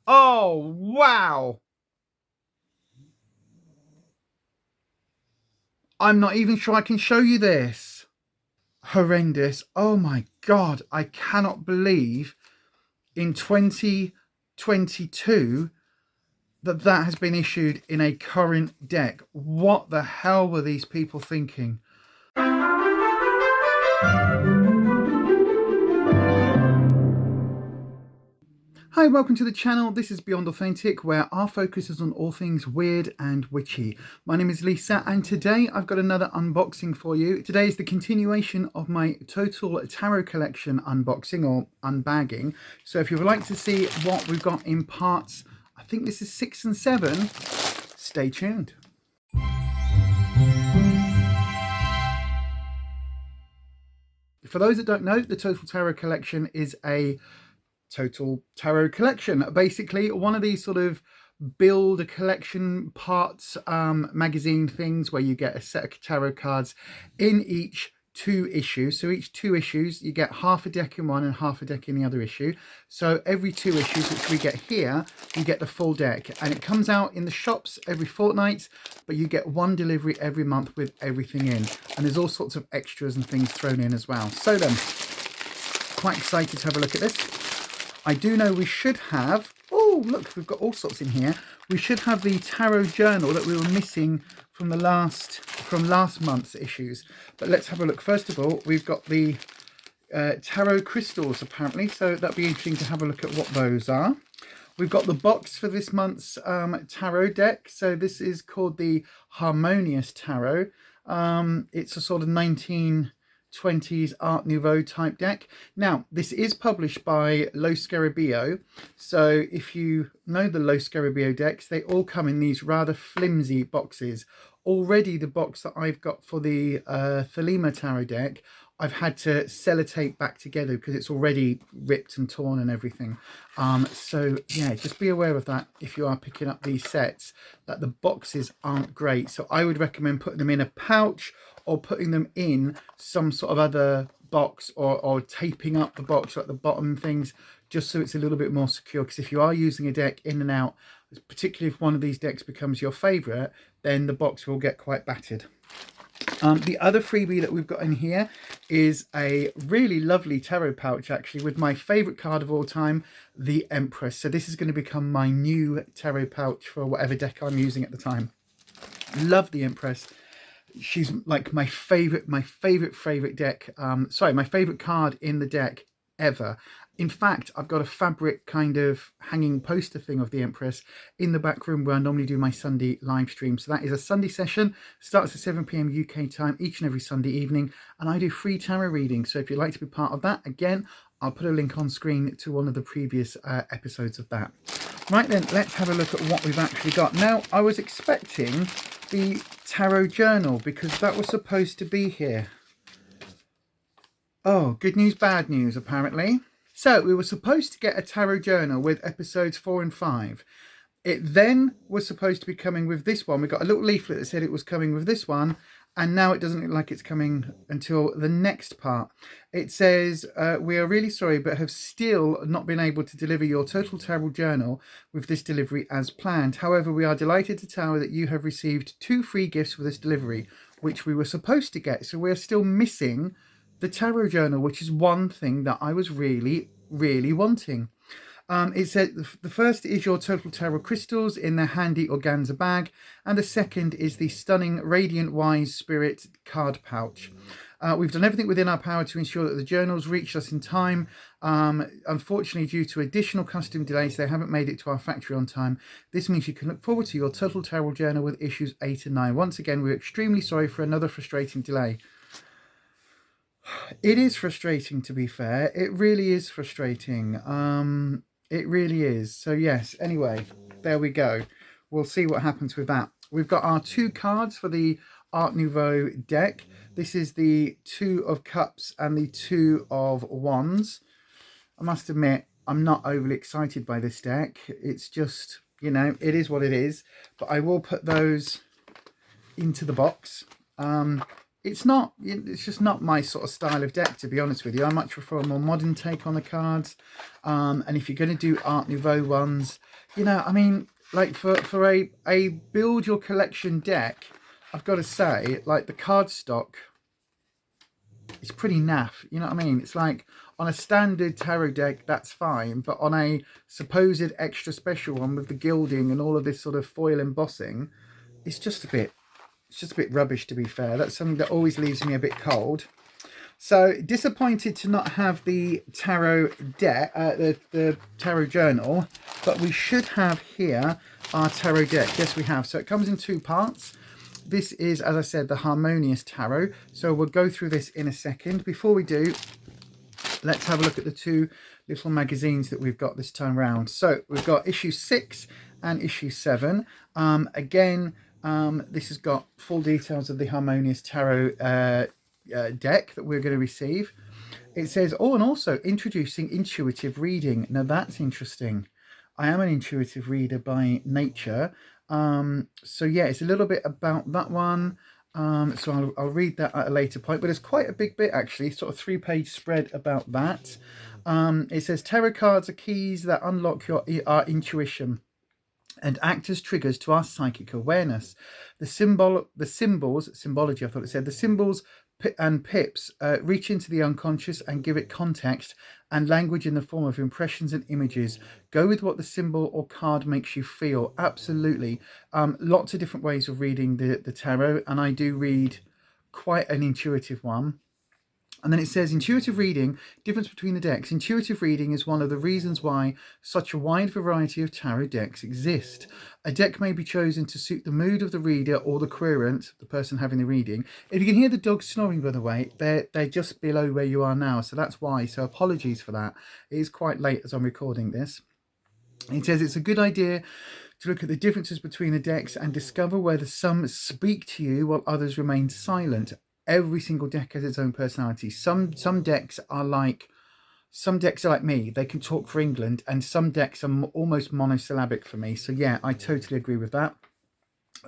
Oh, wow. I'm not even sure I can show you this. Horrendous. Oh my God. I cannot believe in 2022 that has been issued in a current deck. What the hell were these people thinking? Hi, welcome to the channel. This is Beyond Authentic, where our focus is on all things weird and witchy. My name is Lisa, and today I've got another unboxing for you. Today is the continuation of my total tarot collection unboxing or unbagging. So if you would like to see what we've got in parts, I think this is 6 and 7, stay tuned. For those that don't know, the Total Tarot Collection is a total tarot collection. Basically, one of these sort of build a collection parts magazine things where you get a set of tarot cards in each 2 issues. So each 2 issues, you get half a deck in one and half a deck in the other issue. So every 2 issues, which we get here, you get the full deck, and it comes out in the shops every fortnight, but you get 1 delivery every month with everything in, and there's all sorts of extras and things thrown in as well. So then, quite excited to have a look at this. I do know we should have, oh look, we've got all sorts in here. We should have the tarot journal that we were missing from last month's issues. But let's have a look. First of all, we've got the tarot crystals apparently, so that'd be interesting to have a look at what those are. We've got the box for this month's tarot deck. So this is called the Harmonious Tarot. It's a sort of 1920s Art Nouveau type deck. Now, this is published by Lo Scarabeo. So if you know the Lo Scarabeo decks, they all come in these rather flimsy boxes. Already the box that I've got for the Thelema Tarot deck, I've had to sellotape back together because it's already ripped and torn and everything. So yeah, just be aware of that if you are picking up these sets, that the boxes aren't great. So I would recommend putting them in a pouch or putting them in some sort of other box, or taping up the box at the bottom things, just so it's a little bit more secure. Because if you are using a deck in and out, particularly if one of these decks becomes your favorite, then the box will get quite battered. The other freebie that we've got in here is a really lovely tarot pouch, actually, with my favorite card of all time, the Empress. So this is going to become my new tarot pouch for whatever deck I'm using at the time. Love the Empress. She's like my favorite deck. Sorry, my favorite card in the deck ever. In fact, I've got a fabric kind of hanging poster thing of the Empress in the back room where I normally do my Sunday live stream. So that is a Sunday session, starts at 7 p.m. UK time each and every Sunday evening, and I do free tarot readings. So if you'd like to be part of that, again, I'll put a link on screen to one of the previous episodes of that. Right then, let's have a look at what we've actually got. Now, I was expecting the tarot journal because that was supposed to be here. Oh, good news, bad news, apparently. So we were supposed to get a tarot journal with episodes 4 and 5. It then was supposed to be coming with this one. We got a little leaflet that said it was coming with this one, and now it doesn't look like it's coming until the next part. It says, we are really sorry, but have still not been able to deliver your Total Tarot Journal with this delivery as planned. However, we are delighted to tell you that you have received 2 free gifts for this delivery, which we were supposed to get. So we're still missing the tarot journal, which is one thing that I was really wanting. It said the first is your Total Tarot crystals in their handy organza bag, and the second is the stunning Radiant Wise Spirit card pouch. We've done everything within our power to ensure that the journals reach us in time. Unfortunately, due to additional custom delays, they haven't made it to our factory on time. This means you can look forward to your Total Tarot journal with issues 8 and 9. Once again, we're extremely sorry for another frustrating delay. It is frustrating, to be fair. It really is frustrating. It really is. So yes, anyway, there we go. We'll see what happens with that. We've got our 2 cards for the Art Nouveau deck. This is the 2 of Cups and the 2 of Wands. I must admit, I'm not overly excited by this deck. It's just, you know, it is what it is. But I will put those into the box. it's just not my sort of style of deck, to be honest with you. I much prefer a more modern take on the cards. And if you're going to do Art Nouveau ones, you know, I mean, like for a build your collection deck, I've got to say, like, the card stock, it's pretty naff, you know what I mean? It's like on a standard tarot deck, that's fine, but on a supposed extra special one with the gilding and all of this sort of foil embossing, it's just a bit rubbish, to be fair. That's something that always leaves me a bit cold. So disappointed to not have the tarot deck, the tarot journal, but we should have here our tarot deck. Yes, we have. So it comes in 2 parts. This is, as I said, the Harmonious Tarot. So we'll go through this in a second. Before we do, let's have a look at the 2 little magazines that we've got this time round. So we've got issue 6 and issue 7. Again, this has got full details of the Harmonious Tarot deck that we're going to receive. It says, oh, and also introducing intuitive reading. Now that's interesting. I am an intuitive reader by nature. So yeah, it's a little bit about that one. So I'll read that at a later point, but it's quite a big bit actually, sort of 3-page spread about that. It says tarot cards are keys that unlock our intuition and act as triggers to our psychic awareness. The symbology, I thought it said, the symbols and pips reach into the unconscious and give it context and language in the form of impressions and images. Go with what the symbol or card makes you feel. Absolutely. Lots of different ways of reading the tarot, and I do read quite an intuitive one. And then it says, intuitive reading, difference between the decks. Intuitive reading is one of the reasons why such a wide variety of tarot decks exist. A deck may be chosen to suit the mood of the reader or the querent, the person having the reading. If you can hear the dogs snoring, by the way, they're just below where you are now. So that's why. So apologies for that. It is quite late as I'm recording this. It says it's a good idea to look at the differences between the decks and discover whether some speak to you while others remain silent. Every single deck has its own personality. Some decks are like me. They can talk for England, and some decks are almost monosyllabic for me. So yeah, I totally agree with that.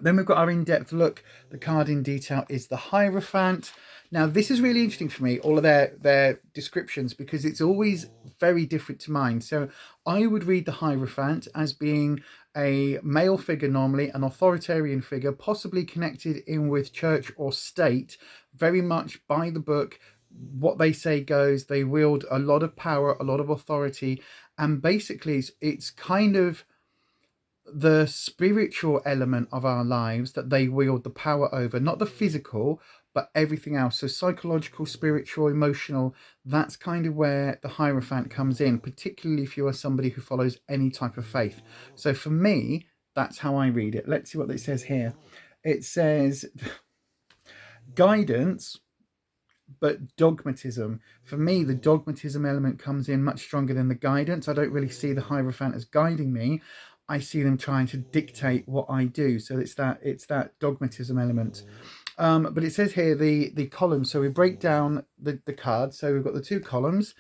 Then we've got our in-depth look. The card in detail is the Hierophant. Now this is really interesting for me, all of their descriptions, because it's always very different to mine. So I would read the Hierophant as being a male figure, normally an authoritarian figure, possibly connected in with church or state, very much by the book. What they say goes. They wield a lot of power, a lot of authority, and basically it's kind of the spiritual element of our lives that they wield the power over, not the physical, but everything else. So psychological, spiritual, emotional, that's kind of where the Hierophant comes in, particularly if you are somebody who follows any type of faith. So for me, that's how I read it. Let's see what it says here. It says guidance, but dogmatism. For me, the dogmatism element comes in much stronger than the guidance. I don't really see the Hierophant as guiding me. I see them trying to dictate what I do. So it's that dogmatism element. But it says here the columns. So we break down the cards. So we've got the 2 columns,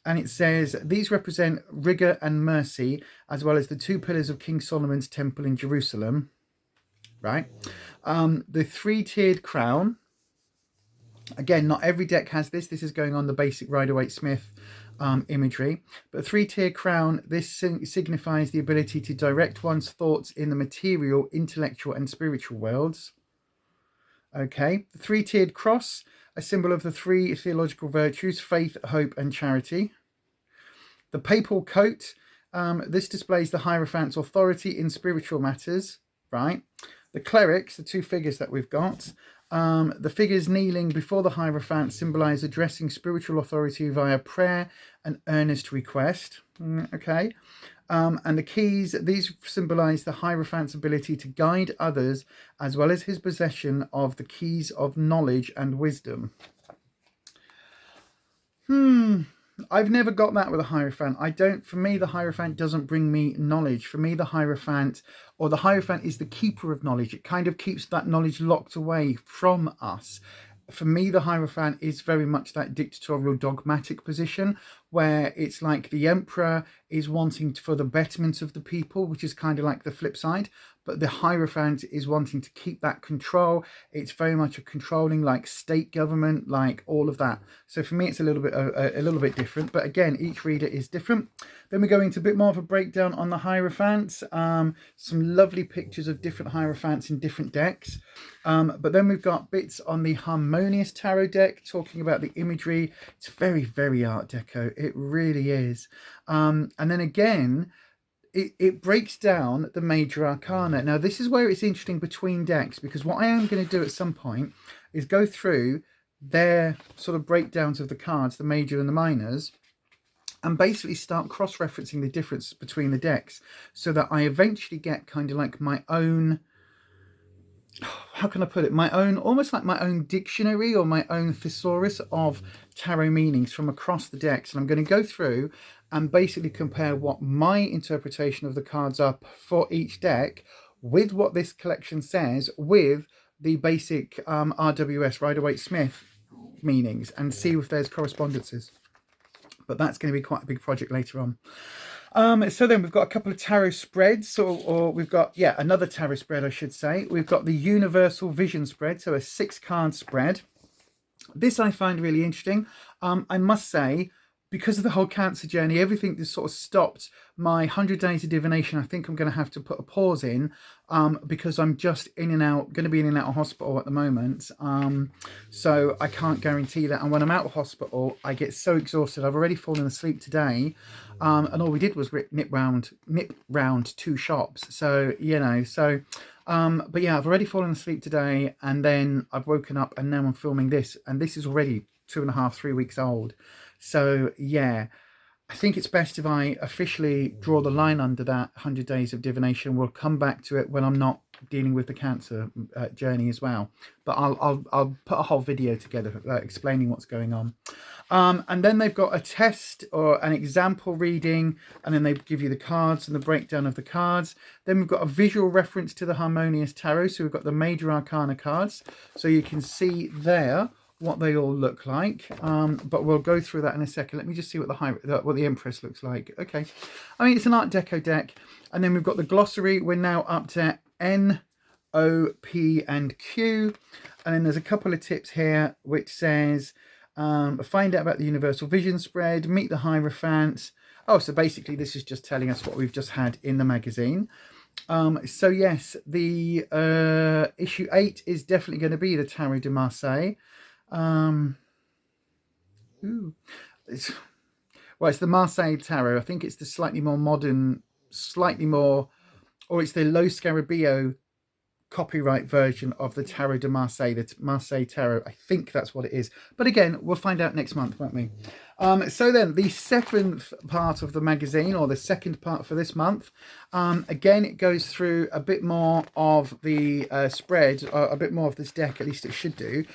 and it says these represent rigor and mercy, as well as the 2 pillars of King Solomon's temple in Jerusalem. Right. The 3-tiered crown. Again, not every deck has this. This is going on the basic Rider-Waite-Smith imagery. But 3-tier crown, this signifies the ability to direct one's thoughts in the material, intellectual and spiritual worlds. Okay, the 3-tiered cross, a symbol of the 3 theological virtues, faith, hope and charity. The papal coat, this displays the Hierophant's authority in spiritual matters, right? The clerics, the 2 figures that we've got, the figures kneeling before the Hierophant symbolize addressing spiritual authority via prayer and earnest request. Okay. And the keys, these symbolize the Hierophant's ability to guide others, as well as his possession of the keys of knowledge and wisdom. I've never got that with a Hierophant. For me, the Hierophant doesn't bring me knowledge. For me, the Hierophant is the keeper of knowledge. It kind of keeps that knowledge locked away from us. For me, the Hierophant is very much that dictatorial, dogmatic position, where it's like the Emperor is wanting for the betterment of the people, which is kind of like the flip side, but the Hierophant is wanting to keep that control. It's very much a controlling, like state government, like all of that. So for me, it's a little bit different, but again, each reader is different. Then we go into a bit more of a breakdown on the Hierophants, some lovely pictures of different Hierophants in different decks. But then we've got bits on the Harmonious Tarot deck talking about the imagery. It's very, very Art Deco. It really is. And then again, it breaks down the major arcana. Now, this is where it's interesting between decks, because what I am going to do at some point is go through their sort of breakdowns of the cards, the major and the minors, and basically start cross-referencing the difference between the decks so that I eventually get kind of like my own, how can I put it, my own, almost like my own dictionary or my own thesaurus of tarot meanings from across the decks. And I'm going to go through and basically compare what my interpretation of the cards are for each deck with what this collection says with the basic RWS, Rider-Waite-Smith meanings, and see if there's correspondences. But that's going to be quite a big project later on. So then we've got a couple of tarot spreads, or we've got, yeah, another tarot spread, I should say. We've got the Universal Vision spread, so a 6-card spread. This I find really interesting. I must say, because of the whole cancer journey, everything just sort of stopped my 100 days of divination. I think I'm going to have to put a pause in because I'm just in and out, going to be in and out of hospital at the moment. So I can't guarantee that. And when I'm out of hospital, I get so exhausted. I've already fallen asleep today. And all we did was nip round 2 shops. So, you know, so, but yeah, I've already fallen asleep today, and then I've woken up and now I'm filming this, and this is already 2.5, 3 weeks old. So yeah, I think it's best if I officially draw the line under that 100 days of divination. We'll come back to it when I'm not dealing with the cancer journey as well. But I'll put a whole video together explaining what's going on. And then they've got a test or an example reading, and then they give you the cards and the breakdown of the cards. Then we've got a visual reference to the Harmonious Tarot. So we've got the major arcana cards. So you can see there what they all look like, but we'll go through that in a second. Let me just see what the Empress looks like. Okay, I mean, it's an Art Deco deck. And then we've got the glossary. We're now up to N, O, P and Q, and then there's a couple of tips here which says find out about the Universal Vision spread, meet the Hierophant. Oh, so basically this is just telling us what we've just had in the magazine. So yes, the issue 8 is definitely going to be the Tarot de Marseille. It's the Marseille Tarot. I think it's the slightly more modern, slightly more, or it's the Lo Scarabeo copyright version of the Tarot de Marseille, the Marseille Tarot. I think that's what it is. But again, we'll find out next month, won't we? So then the 7th part of the magazine, or the second part for this month, again, it goes through a bit more of the spread, a bit more of this deck, at least it should do.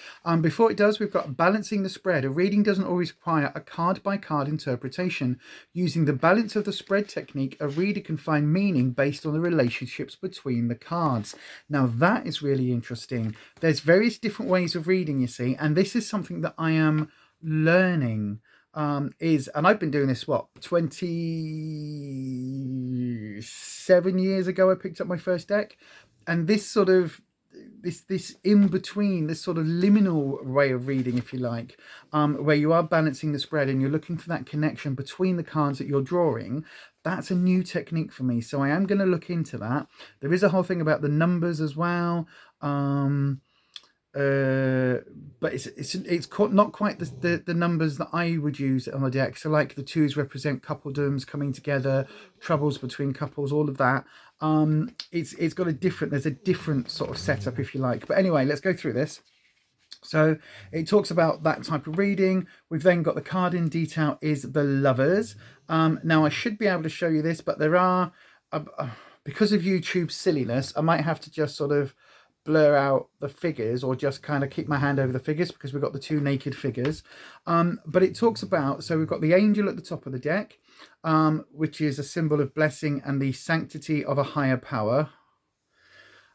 Before it does, we've got balancing the spread. A reading doesn't always require a card-by-card interpretation. Using the balance of the spread technique, a reader can find meaning based on the relationships between the cards. Now, that is really interesting. There's various different ways of reading, you see, and this is something that I am learning. And I've been doing this, what, 27 years ago I picked up my first deck, and this sort of this in between, this sort of liminal way of reading, if you like, where you are balancing the spread and you're looking for that connection between the cards that you're drawing. That's a new technique for me, so I am going to look into that. There is a whole thing about the numbers as well. But it's not quite the numbers that I would use on the deck. So like the 2s represent coupledoms coming together, troubles between couples, all of that. It's got there's a different sort of setup, if you like. But anyway, let's go through this. So it talks about that type of reading. We've then got the card in detail is the Lovers. Now I should be able to show you this, but there are, because of YouTube's silliness, I might have to just sort of blur out the figures, or just kind of keep my hand over the figures, because we've got the 2 naked figures. But it talks about, so we've got the angel at the top of the deck, which is a symbol of blessing and the sanctity of a higher power.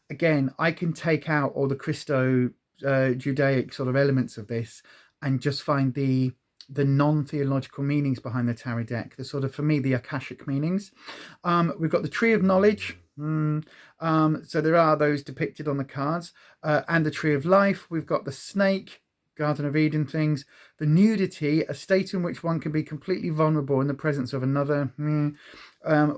Again, I can take out all the Christo Judaic sort of elements of this and just find the non-theological meanings behind the tarot deck, the sort of, for me, the Akashic meanings. We've got the Tree of Knowledge. So there are those depicted on the cards, and the Tree of Life. We've got the Snake, Garden of Eden things, the Nudity, a state in which one can be completely vulnerable in the presence of another.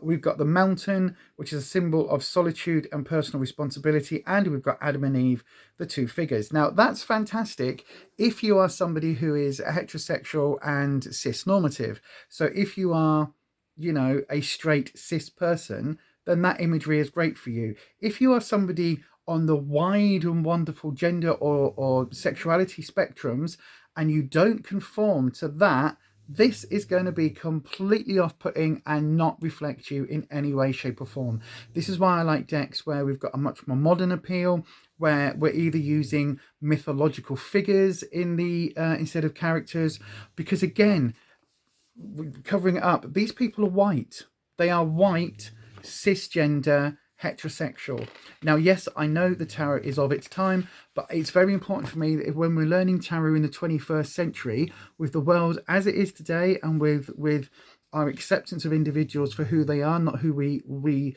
We've got the Mountain, which is a symbol of solitude and personal responsibility, and we've got Adam and Eve, the two figures. Now, that's fantastic if you are somebody who is heterosexual and cis-normative. So if you are, you know, a straight cis person, then that imagery is great for you. If you are somebody on the wide and wonderful gender or sexuality spectrums and you don't conform to that, this is going to be completely off-putting and not reflect you in any way, shape or form. This is why I like decks where we've got a much more modern appeal, where we're either using mythological figures in the instead of characters, because again, covering it up, these people are white. They are white, cisgender, heterosexual. Now, yes, I know the tarot is of its time, but it's very important for me that when we're learning tarot in the 21st century, with the world as it is today, and with our acceptance of individuals for who they are, not who we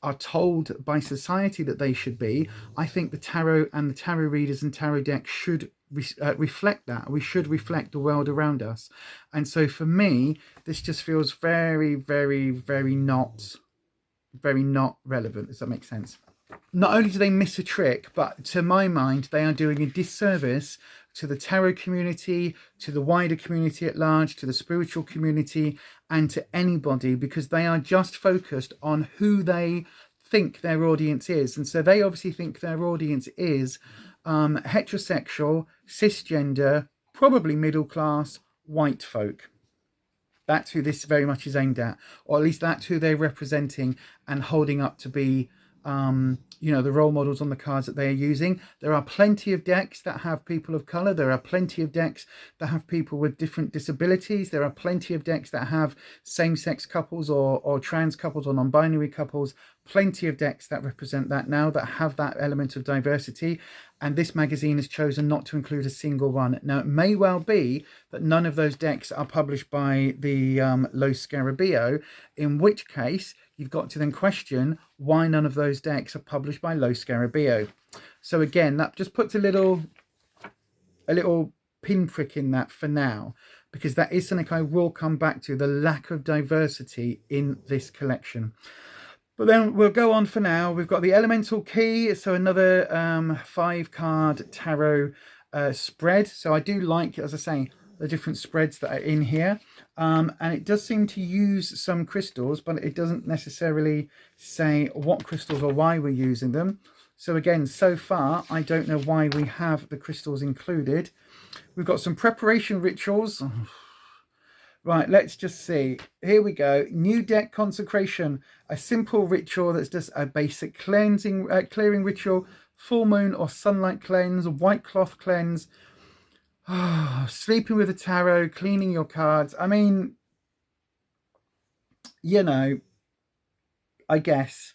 are told by society that they should be, I think the tarot and the tarot readers and tarot decks should reflect that. We should reflect the world around us. And so for me, this just feels very, very, very not relevant. Does that make sense? Not only do they miss a trick, but to my mind, they are doing a disservice to the tarot community, to the wider community at large, to the spiritual community, and to anybody, because they are just focused on who they think their audience is. And so they obviously think their audience is heterosexual, cisgender, probably middle class, white folk. That's who this very much is aimed at, or at least that's who they're representing and holding up to be, you know, the role models on the cards that they're using. There are plenty of decks that have people of color. There are plenty of decks that have people with different disabilities. There are plenty of decks that have same-sex couples or trans couples or non-binary couples. Plenty of decks that represent that now, that have that element of diversity. And this magazine has chosen not to include a single one. Now, it may well be that none of those decks are published by the Lo Scarabeo, in which case you've got to then question why none of those decks are published by Lo Scarabeo. So again, that just puts a little pinprick in that for now, because that is something I will come back to, the lack of diversity in this collection. But then we'll go on for now. We've got the Elemental Key, so another 5-card tarot spread. So I do like, as I say, the different spreads that are in here. And it does seem to use some crystals, but it doesn't necessarily say what crystals or why we're using them. So again, so far, I don't know why we have the crystals included. We've got some preparation rituals. Right, let's just see. Here we go. New deck consecration. A simple ritual that's just a basic cleansing, clearing ritual. Full moon or sunlight cleanse. White cloth cleanse. Sleeping with a tarot. Cleaning your cards. I mean, you know, I guess.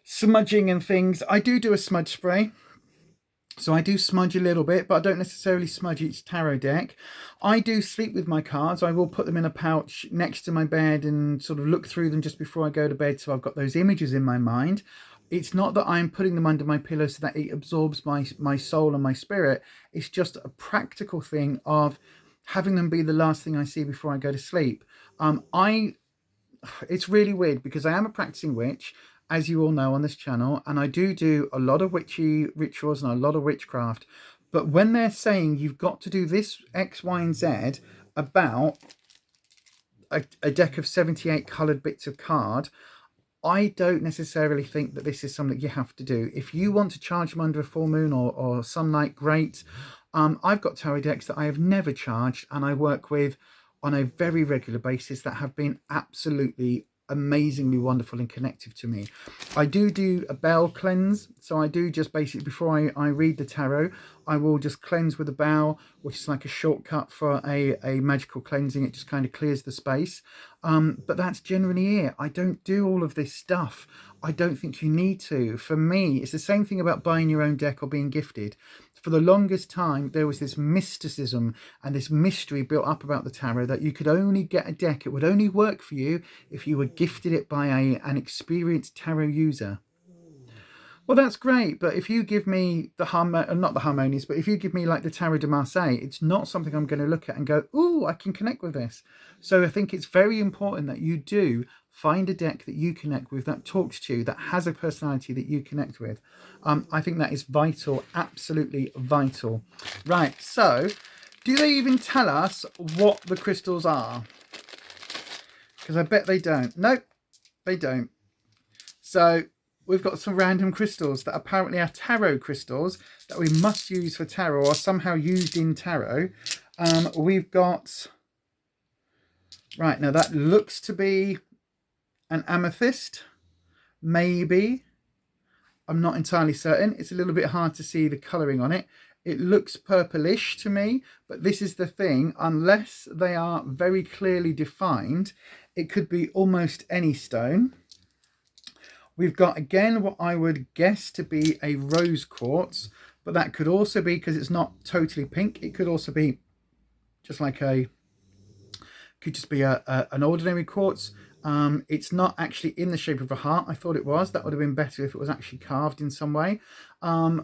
Smudging and things. I do a smudge spray. So I do smudge a little bit, but I don't necessarily smudge each tarot deck. I do sleep with my cards. I will put them in a pouch next to my bed and sort of look through them just before I go to bed, so I've got those images in my mind. It's not that I'm putting them under my pillow so that it absorbs my soul and my spirit. It's just a practical thing of having them be the last thing I see before I go to sleep. It's really weird because I am a practicing witch, as you all know on this channel, and I do a lot of witchy rituals and a lot of witchcraft. But when they're saying you've got to do this X, Y, and Z about a deck of 78 coloured bits of card, I don't necessarily think that this is something you have to do. If you want to charge them under a full moon or sunlight, great. I've got tarot decks that I have never charged and I work with on a very regular basis that have been absolutely amazingly wonderful and connective to me. I do a bell cleanse, so I do just basically before I read the tarot, I will just cleanse with a bell which is like a shortcut for a magical cleansing. It just kind of clears the space. But that's generally it. I don't do all of this stuff. I don't think you need to. For me, it's the same thing about buying your own deck or being gifted. For the longest time, there was this mysticism and this mystery built up about the tarot that you could only get a deck. It would only work for you if you were gifted it by an experienced tarot user. Well, that's great, but if you give me the not the harmonious, but if you give me like the Tarot de Marseille, it's not something I'm going to look at and go, ooh, I can connect with this. So I think it's very important that you do find a deck that you connect with, that talks to you, that has a personality that you connect with. I think that is vital, absolutely vital. Right, so do they even tell us what the crystals are? Because I bet they don't. Nope, they don't. So we've got some random crystals that apparently are tarot crystals that we must use for tarot or somehow used in tarot. We've got, right, now that looks to be an amethyst, maybe. I'm not entirely certain. It's a little bit hard to see the colouring on it. It looks purplish to me, but this is the thing, unless they are very clearly defined, it could be almost any stone. We've got, again, what I would guess to be a rose quartz, but that could also be, because it's not totally pink, it could also be just like an ordinary quartz. It's not actually in the shape of a heart. I thought it was. That would have been better if it was actually carved in some way. Yeah,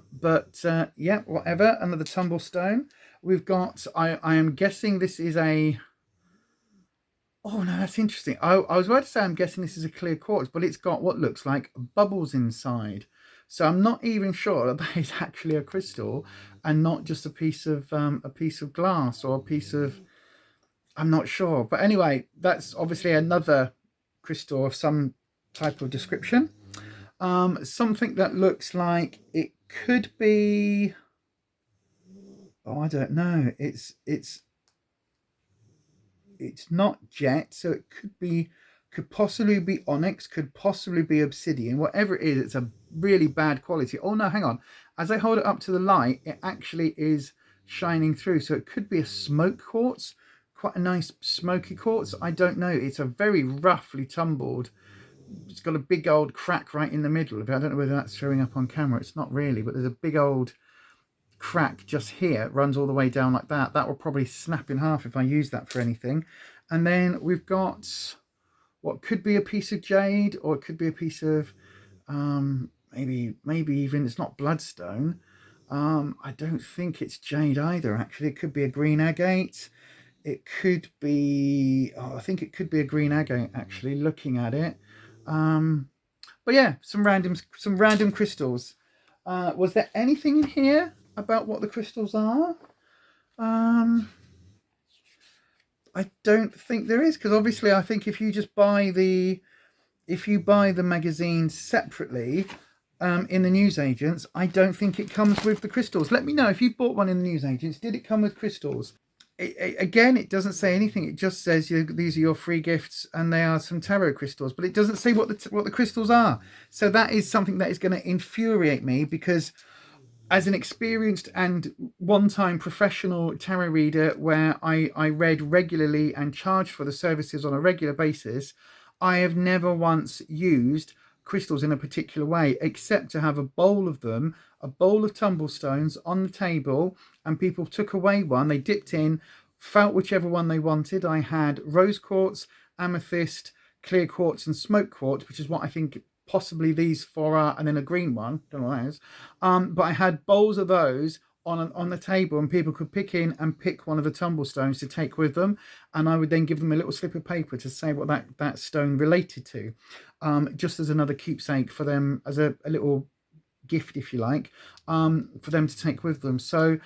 whatever. Another tumble stone. We've got, I am guessing this is a... Oh, no, that's interesting. I was about to say I'm guessing this is a clear quartz, but it's got what looks like bubbles inside. So I'm not even sure that is actually a crystal and not just a piece of glass or a piece of... I'm not sure. But anyway, that's obviously another crystal of some type of description. Something that looks like it could be... Oh, I don't know. It's not jet, so it could possibly be onyx, could possibly be obsidian. Whatever it is, it's a really bad quality. Oh no, hang on. As I hold it up to the light, it actually is shining through. So it could be a smoke quartz, quite a nice smoky quartz. I don't know. It's a very roughly tumbled. It's got a big old crack right in the middle of it. I don't know whether that's showing up on camera. It's not really, but there's a big old crack just here. It runs all the way down like that. That will probably snap in half if I use that for anything. And then we've got what could be a piece of jade, or it could be a piece of maybe even, it's not bloodstone. I don't think it's jade either, actually. It could be a green agate. It could be, I think it could be a green agate, actually, looking at it. But yeah, some random crystals. Was there anything in here about what the crystals are? I don't think there is, because obviously I think if you just buy the magazine separately in the newsagents, I don't think it comes with the crystals. Let me know if you bought one in the newsagents. Did it come with crystals? Again, it doesn't say anything. It just says these are your free gifts and they are some tarot crystals, but it doesn't say what the crystals are. So that is something that is going to infuriate me, because as an experienced and one-time professional tarot reader where I read regularly and charged for the services on a regular basis, I have never once used crystals in a particular way, except to have a bowl of them, a bowl of tumblestones on the table, and people took away one, they dipped in, felt whichever one they wanted. I had rose quartz, amethyst, clear quartz and smoke quartz, which is what I think possibly these four are, and then a green one, don't know what that is. But I had bowls of those on the table, and people could pick in and pick one of the tumblestones to take with them, and I would then give them a little slip of paper to say what that stone related to, just as another keepsake for them, as a little gift, if you like, for them to take with them. So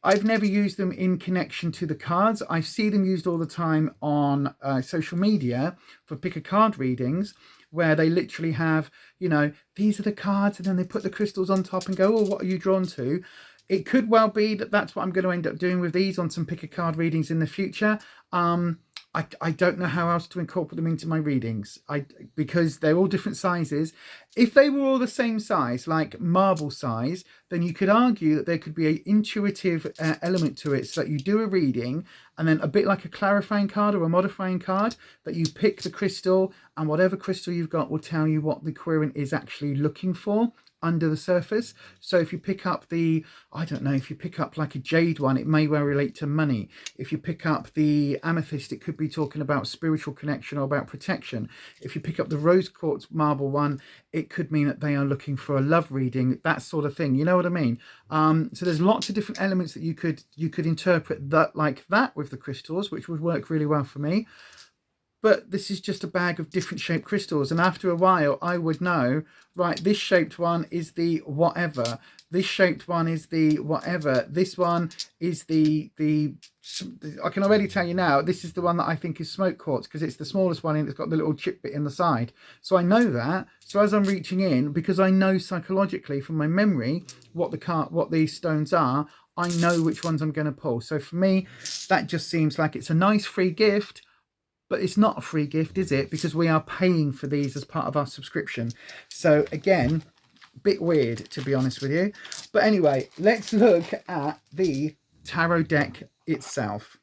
I've never used them in connection to the cards. I see them used all the time on social media for pick a card readings, where they literally have, you know, these are the cards, and then they put the crystals on top and go, oh, what are you drawn to? It could well be that that's what I'm going to end up doing with these on some pick a card readings in the future. I don't know how else to incorporate them into my readings. Because they're all different sizes. If they were all the same size, like marble size, then you could argue that there could be an intuitive element to it, so that you do a reading and then a bit like a clarifying card or a modifying card, that you pick the crystal, and whatever crystal you've got will tell you what the querent is actually looking for under the surface. So if you pick up the, I don't know, if you pick up like a jade one, it may well relate to money. If you pick up the amethyst, it could be talking about spiritual connection or about protection. If you pick up the rose quartz marble one, it could mean that they are looking for a love reading, that sort of thing. You know what I mean? So there's lots of different elements that you could interpret that like that with the crystals, which would work really well for me. But this is just a bag of different shaped crystals, and after a while I would know, right, this shaped one is the whatever, this shaped one is the whatever, this one is the I can already tell you now, this is the one that I think is smoke quartz, because it's the smallest one and it's got the little chip bit in the side. So I know that. So as I'm reaching in, because I know psychologically from my memory what these stones are, I know which ones I'm going to pull. So for me, that just seems like it's a nice free gift. But it's not a free gift, is it? Because we are paying for these as part of our subscription. So again, a bit weird, to be honest with you. But anyway, let's look at the tarot deck itself.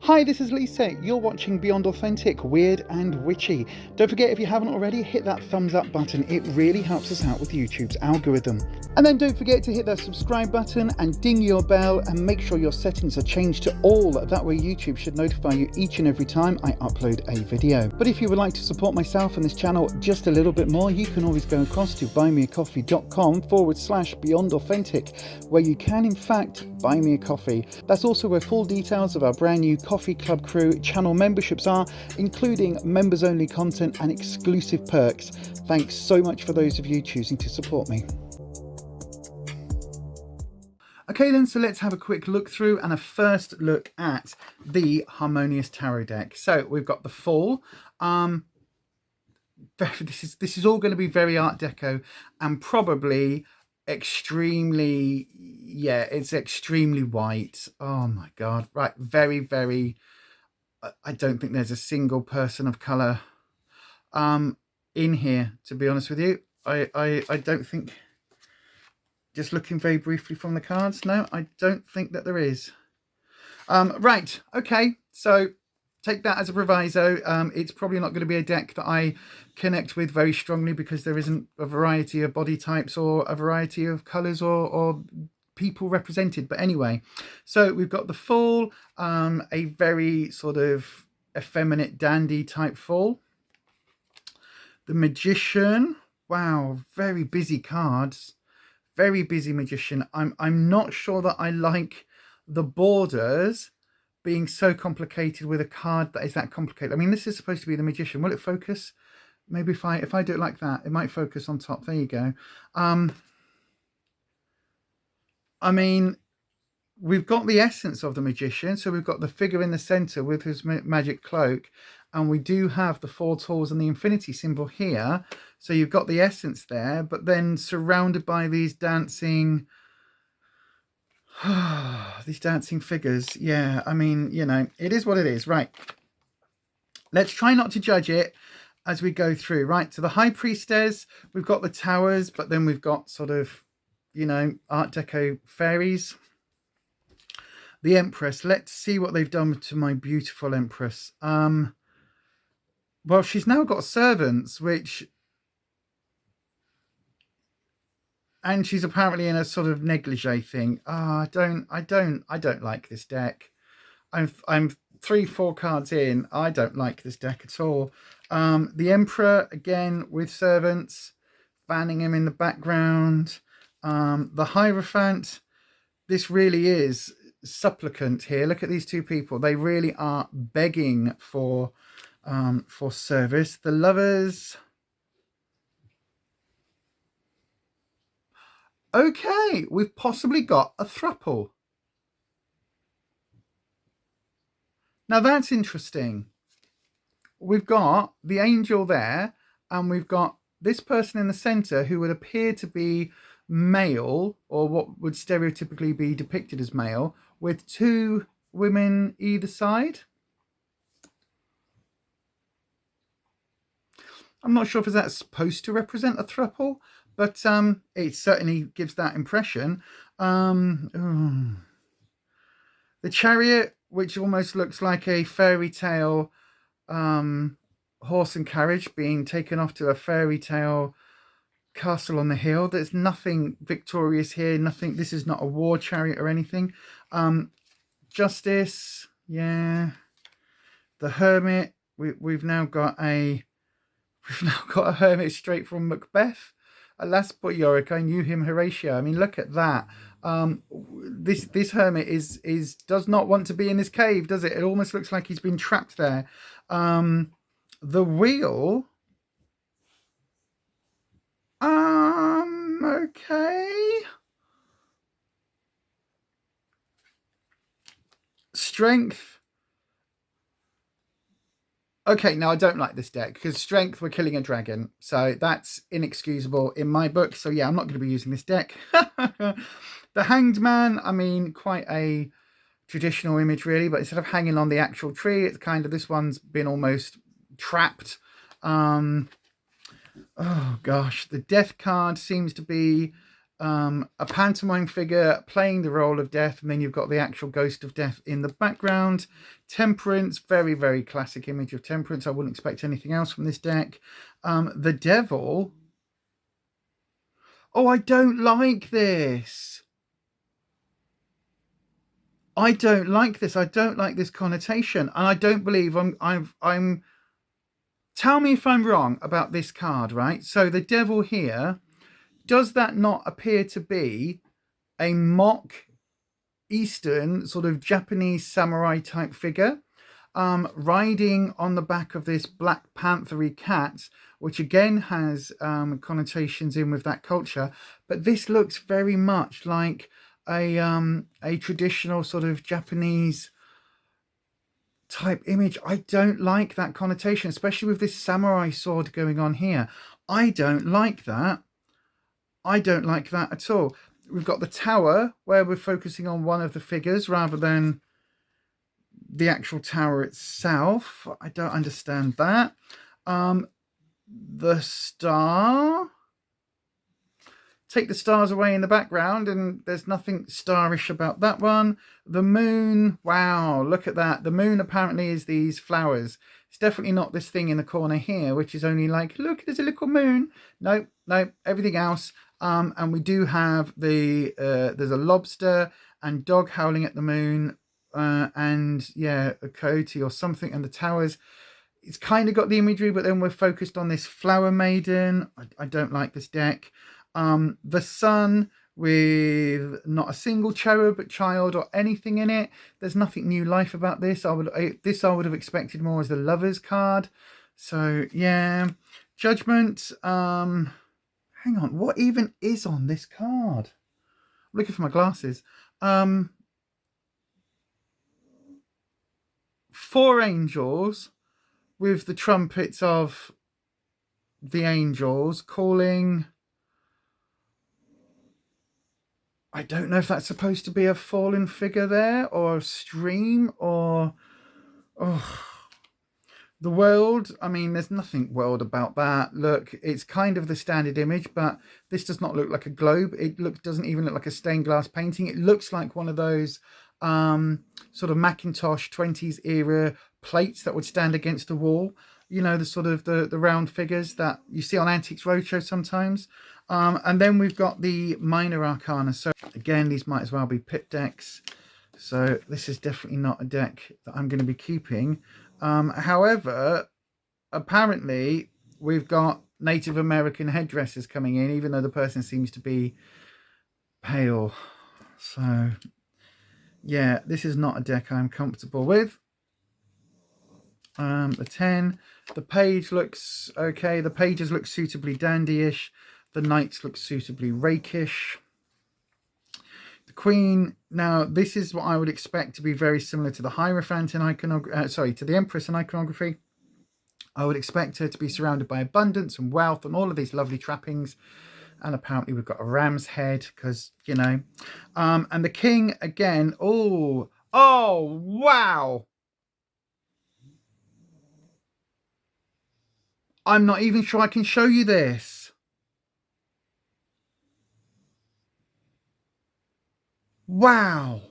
Hi, this is Lisa. You're watching Beyond Authentic, Weird and Witchy. Don't forget, if you haven't already, hit that thumbs up button. It really helps us out with YouTube's algorithm. And then don't forget to hit that subscribe button and ding your bell, and make sure your settings are changed to all. That way YouTube should notify you each and every time I upload a video. But if you would like to support myself and this channel just a little bit more, you can always go across to buymeacoffee.com/Beyond Authentic, where you can in fact buy me a coffee. That's also where full details of our brand new Coffee Club Crew channel memberships are, including members only content and exclusive perks. Thanks so much for those of you choosing to support me. Okay then, so let's have a quick look through and a first look at the Harmonious Tarot deck. So we've got the full. This is all going to be very Art Deco and probably extremely, yeah, it's extremely white. Oh my God. Right. Very, very, I don't think there's a single person of color in here, to be honest with you. I don't think, just looking very briefly from the cards, no, I don't think that there is. Right. Okay. So take that as a proviso. It's probably not going to be a deck that I connect with very strongly, because there isn't a variety of body types or a variety of colours or people represented. But anyway, so we've got the full, a very sort of effeminate dandy type full. The Magician, wow, very busy cards. Very busy Magician. I'm not sure that I like the borders being so complicated with a card that is that complicated. I mean, this is supposed to be the Magician. Will it focus? Maybe if I do it like that, it might focus on top. There you go. I mean, we've got the essence of the Magician. So we've got the figure in the center with his magic cloak. And we do have the 4 tools and the infinity symbol here. So you've got the essence there, but then surrounded by these dancing, these dancing figures. Yeah, I mean, you know, it is what it is. Right. Let's try not to judge it as we go through. Right. So the High Priestess, we've got the towers, but then we've got sort of, you know, Art Deco fairies. The Empress. Let's see what they've done to my beautiful Empress. Well, she's now got servants, and she's apparently in a sort of negligee thing. I don't like this deck. I'm 3-4 cards in. I don't like this deck at all. The Emperor, again, with servants, fanning him in the background. The Hierophant, this really is supplicant here. Look at these two people. They really are begging for service. The Lovers. Okay, we've possibly got a throuple. Now that's interesting. We've got the angel there, and we've got this person in the center who would appear to be male, or what would stereotypically be depicted as male, with 2 women either side. I'm not sure if that's supposed to represent a throuple, but it certainly gives that impression. The chariot, which almost looks like a fairy tale horse and carriage being taken off to a fairy tale castle on the hill. There's nothing victorious here, nothing. This is not a war chariot or anything. Justice, yeah. The hermit, we've now got a hermit straight from Macbeth. Alas, but Yorick, I knew him, Horatio. I mean, look at that. This hermit does not want to be in this cave, does it? It almost looks like he's been trapped there. The wheel. Okay. Strength. Okay, now I don't like this deck because strength, we're killing a dragon. So that's inexcusable in my book. So yeah, I'm not going to be using this deck. The Hanged Man, I mean, quite a traditional image really, but instead of hanging on the actual tree, it's kind of, this one's been almost trapped. Oh gosh, the Death card seems to be a pantomime figure playing the role of death, and then you've got the actual ghost of death in the background. Temperance, very, very classic image of temperance. I wouldn't expect anything else from this deck. The Devil. Oh, I don't like this. I don't like this. I don't like this connotation, and I don't believe I'm. Tell me if I'm wrong about this card, right? So the Devil here, does that not appear to be a mock Eastern sort of Japanese samurai type figure, riding on the back of this Black Panther-y cat, which again has connotations in with that culture, but this looks very much like a traditional sort of Japanese type image. I don't like that connotation, especially with this samurai sword going on here. I don't like that. I don't like that at all. We've got the tower where we're focusing on one of the figures rather than the actual tower itself. I don't understand that. The star. Take the stars away in the background and there's nothing starish about that one. The moon, wow, look at that. The moon apparently is these flowers. It's definitely not this thing in the corner here, which is only like, look, there's a little moon. No, everything else. And we do have there's a lobster and dog howling at the moon, and yeah, a coyote or something, and the towers. It's kind of got the imagery, but then we're focused on this flower maiden. I don't like this deck. The sun with not a single cherub, but child or anything in it. There's nothing new life about this. I would have expected more as the Lovers card. So yeah, Judgment. Hang on, what even is on this card? I'm looking for my glasses. 4 angels with the trumpets of the angels calling. I don't know if that's supposed to be a fallen figure there or a stream or the world. I mean, there's nothing world about that. Look, it's kind of the standard image, but this does not look like a globe. It doesn't even look like a stained glass painting. It looks like one of those sort of Macintosh 20s era plates that would stand against the wall. You know, the sort of the round figures that you see on Antiques Roadshow sometimes. And then we've got the minor arcana. So again, these might as well be pit decks. So this is definitely not a deck that I'm going to be keeping. However, apparently we've got Native American headdresses coming in, even though the person seems to be pale. So yeah, this is not a deck I'm comfortable with. The 10, the page looks okay. The pages look suitably dandyish. The knights look suitably rakish. The queen, now this is what I would expect to be very similar to the Hierophant in iconography, to the Empress in iconography. I would expect her to be surrounded by abundance and wealth and all of these lovely trappings. And apparently we've got a ram's head because, you know. And the king, again, oh, wow. I'm not even sure I can show you this. Wow.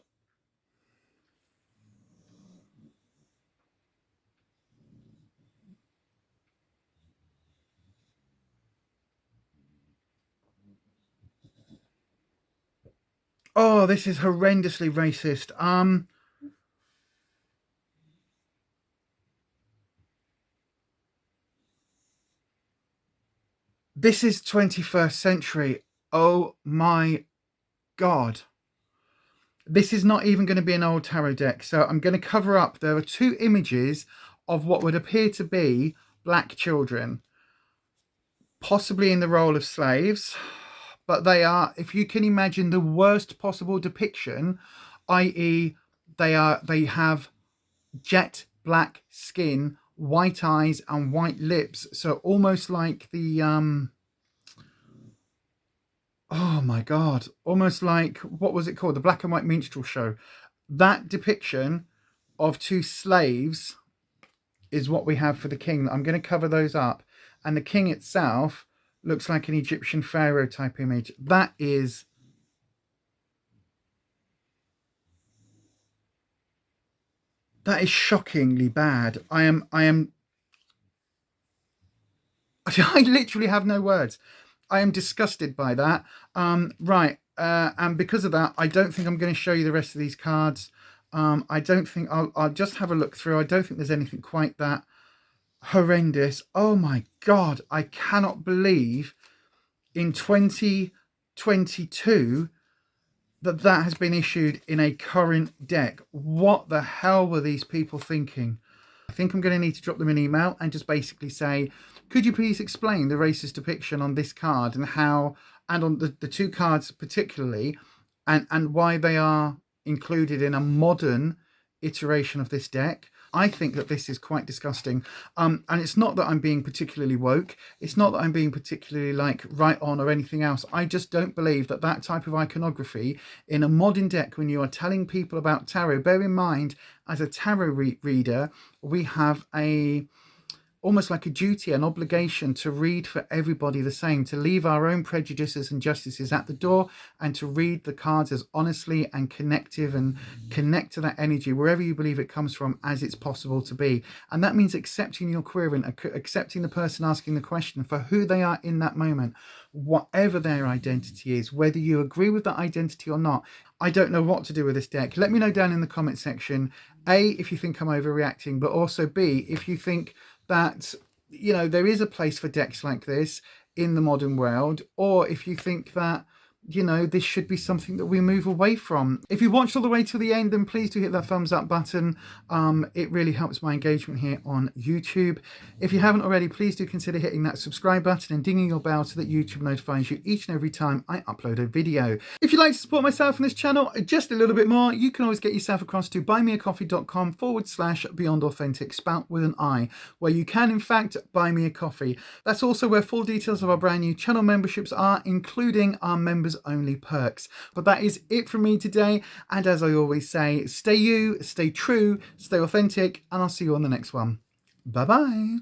Oh, this is horrendously racist. This is 21st century. Oh my God. This is not even going to be an old tarot deck. So I'm going to cover up. There are two images of what would appear to be black children, possibly in the role of slaves. But they are, if you can imagine, the worst possible depiction, i.e. they have jet black skin, white eyes and white lips. So almost like the oh my God, almost like, what was it called? The black and white minstrel show. That depiction of two slaves is what we have for the king. I'm going to cover those up. And the king itself looks like an Egyptian pharaoh type image. That is shockingly bad. I literally have no words. I am disgusted by that. Right. And because of that, I don't think I'm going to show you the rest of these cards. I don't think I'll just have a look through. I don't think there's anything quite that horrendous. Oh my God. I cannot believe in 2022 that has been issued in a current deck. What the hell were these people thinking? I think I'm going to need to drop them an email and just basically say, could you please explain the racist depiction on this card and how, and on the two cards particularly, and why they are included in a modern iteration of this deck? I think that this is quite disgusting. And it's not that I'm being particularly woke. It's not that I'm being particularly like right on or anything else. I just don't believe that that type of iconography in a modern deck, when you are telling people about tarot, bear in mind, as a tarot reader, we have almost like a duty, an obligation to read for everybody the same, to leave our own prejudices and justices at the door and to read the cards as honestly and connective and connect to that energy wherever you believe it comes from as it's possible to be. And that means accepting your query and accepting the person asking the question for who they are in that moment, whatever their identity is, whether you agree with that identity or not. I don't know what to do with this deck. Let me know down in the comment section, A, if you think I'm overreacting, but also B, if you think that, you know, there is a place for decks like this in the modern world, or if you think that, you know, this should be something that we move away from. If you watched all the way to the end, then please do hit that thumbs up button. It really helps my engagement here on YouTube. If you haven't already, please do consider hitting that subscribe button and dinging your bell so that YouTube notifies you each and every time I upload a video. If you'd like to support myself on this channel just a little bit more, you can always get yourself across to buymeacoffee.com/Beyond Authentic, spelt with an I, where you can in fact buy me a coffee. That's also where full details of our brand new channel memberships are, including our members only perks. But that is it from me today, and as I always say, stay you, stay true, stay authentic, and I'll see you on the next one. Bye bye.